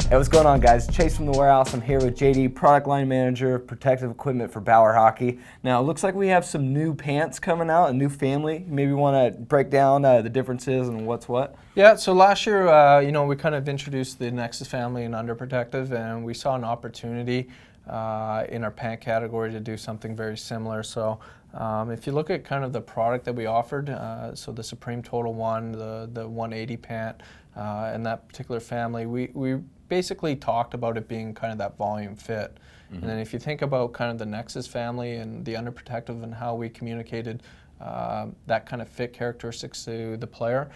Hey, what's going on, guys? Chase from the warehouse. I'm here with JD, product line manager of protective equipment for Bauer Hockey. Now, it looks like we have some new pants coming out, a new family. Maybe want to break down the differences and what's what? Yeah, so last year, we kind of introduced the Nexus family in under protective, and we saw an opportunity in our pant category to do something very similar. So if you look at kind of the product that we offered, so the Supreme Total One, the 180 pant, and that particular family, we basically talked about it being kind of that volume fit. Mm-hmm. And then if you think about kind of the Nexus family and the under protective and how we communicated that kind of fit characteristics to the player,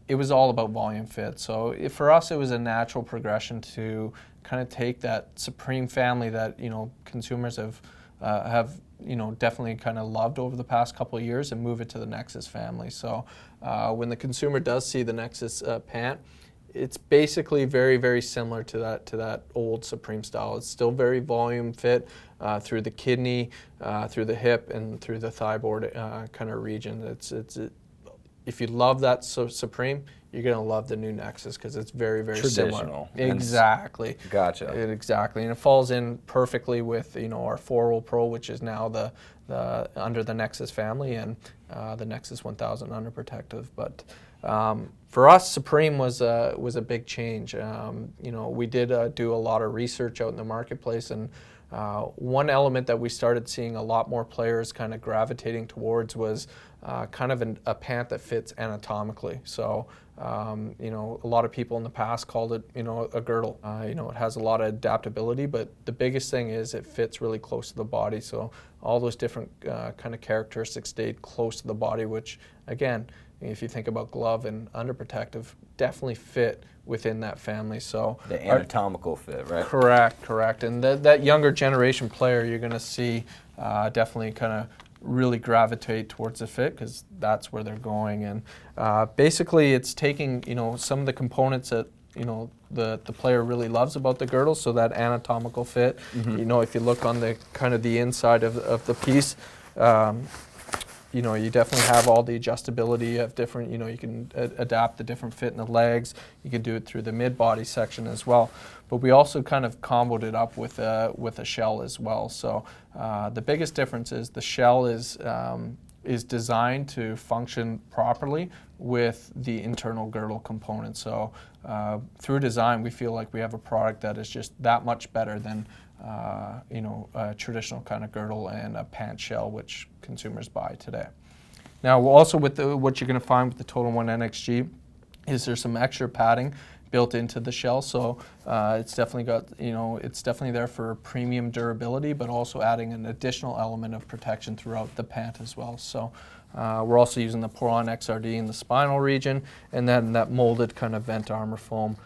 it was all about volume fit. So for us, it was a natural progression to kind of take that Supreme family that consumers have definitely kind of loved over the past couple of years and move it to the Nexus family. So when the consumer does see the Nexus pant, it's basically very, very similar to that old Supreme style. It's still very volume fit through the kidney, through the hip, and through the thigh board kind of region. If you love that Supreme, you're going to love the new Nexus because it's very, very traditional. Similar. Exactly. Gotcha. Exactly, and it falls in perfectly with our 4-roll Pro, which is now the under the Nexus family, and the Nexus 1000 under protective. But for us, Supreme was a big change. We did do a lot of research out in the marketplace, and one element that we started seeing a lot more players kind of gravitating towards was kind of a pant that fits anatomically. So, a lot of people in the past called it, a girdle. It has a lot of adaptability, but the biggest thing is it fits really close to the body. So all those different kind of characteristics stayed close to the body, which, again, if you think about glove and under protective, definitely fit within that family. So the anatomical fit, right? Correct. And that younger generation player, you're going to see definitely kind of really gravitate towards the fit because that's where they're going. And basically, it's taking some of the components that the player really loves about the girdle, so that anatomical fit. Mm-hmm. If you look on the kind of the inside of the piece, you definitely have all the adjustability of different, you can adapt the different fit in the legs. You can do it through the mid-body section as well. But we also kind of comboed it up with a shell as well. So the biggest difference is the shell is designed to function properly with the internal girdle component. So through design, we feel like we have a product that is just that much better than a traditional kind of girdle and a pant shell, which consumers buy today. Now, also with what you're going to find with the Total One NXG is there's some extra padding built into the shell, so it's definitely got it's definitely there for premium durability, but also adding an additional element of protection throughout the pant as well. So we're also using the Poron XRD in the spinal region, and then that molded kind of vent armor foam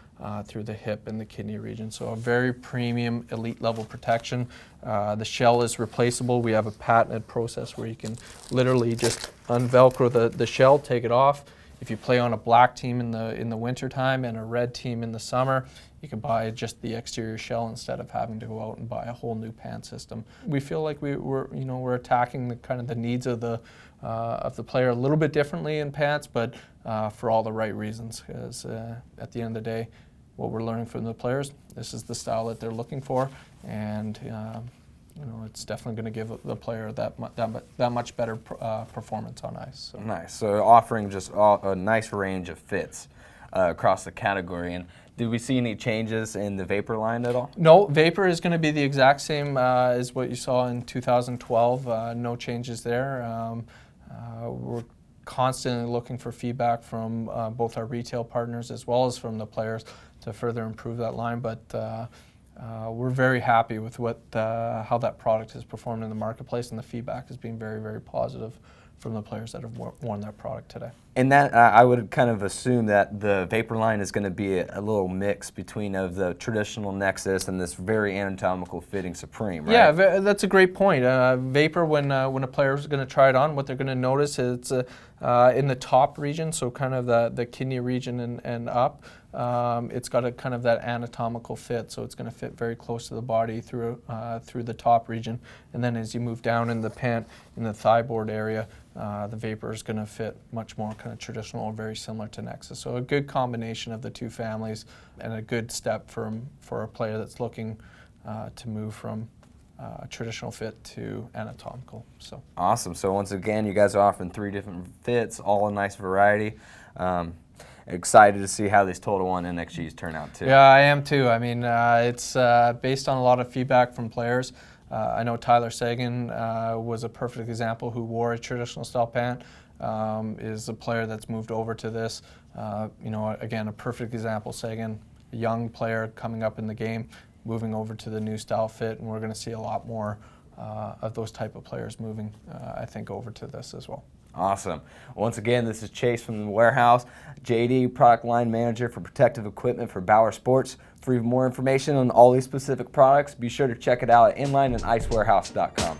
through the hip and the kidney region. So a very premium elite level protection. The shell is replaceable. We have a patented process where you can literally just unvelcro the shell, take it off. If you play on a black team in the winter time and a red team in the summer, you can buy just the exterior shell instead of having to go out and buy a whole new pant system. We feel like we're attacking the kind of the needs of the player a little bit differently in pants, but for all the right reasons. Because at the end of the day, what we're learning from the players, this is the style that they're looking for, and it's definitely going to give the player that much better performance on ice. So. Nice. So offering just a nice range of fits across the category. And did we see any changes in the Vapor line at all? No, Vapor is going to be the exact same as what you saw in 2012. No changes there. We're constantly looking for feedback from both our retail partners as well as from the players to further improve that line, but we're very happy with how that product has performed in the marketplace, and the feedback has been very, very positive from the players that have worn that product today. And that I would kind of assume that the Vapor line is going to be a little mix between of the traditional Nexus and this very anatomical fitting Supreme, right? Yeah, that's a great point. Vapor, when a player is going to try it on, what they're going to notice is In the top region, so kind of the kidney region and up, it's got a kind of that anatomical fit, so it's going to fit very close to the body through the top region. And then as you move down in the pant, in the thigh board area, the vapor is going to fit much more kind of traditional or very similar to Nexus. So a good combination of the two families and a good step for a player that's looking to move from traditional fit to anatomical. So awesome. So once again, you guys are offering 3 different fits, all a nice variety. Excited to see how these Total One NXGs turn out too. Yeah, I am too. I mean, it's based on a lot of feedback from players. I know Tyler Sagan was a perfect example who wore a traditional style pant, is a player that's moved over to this. You know, again, a perfect example, Sagan, a young player coming up in the game, moving over to the new style fit, and we're going to see a lot more of those type of players moving, I think, over to this as well. Awesome. Once again, this is Chase from the warehouse, JD, product line manager for protective equipment for Bauer Sports. For even more information on all these specific products, be sure to check it out at inlineandicewarehouse.com.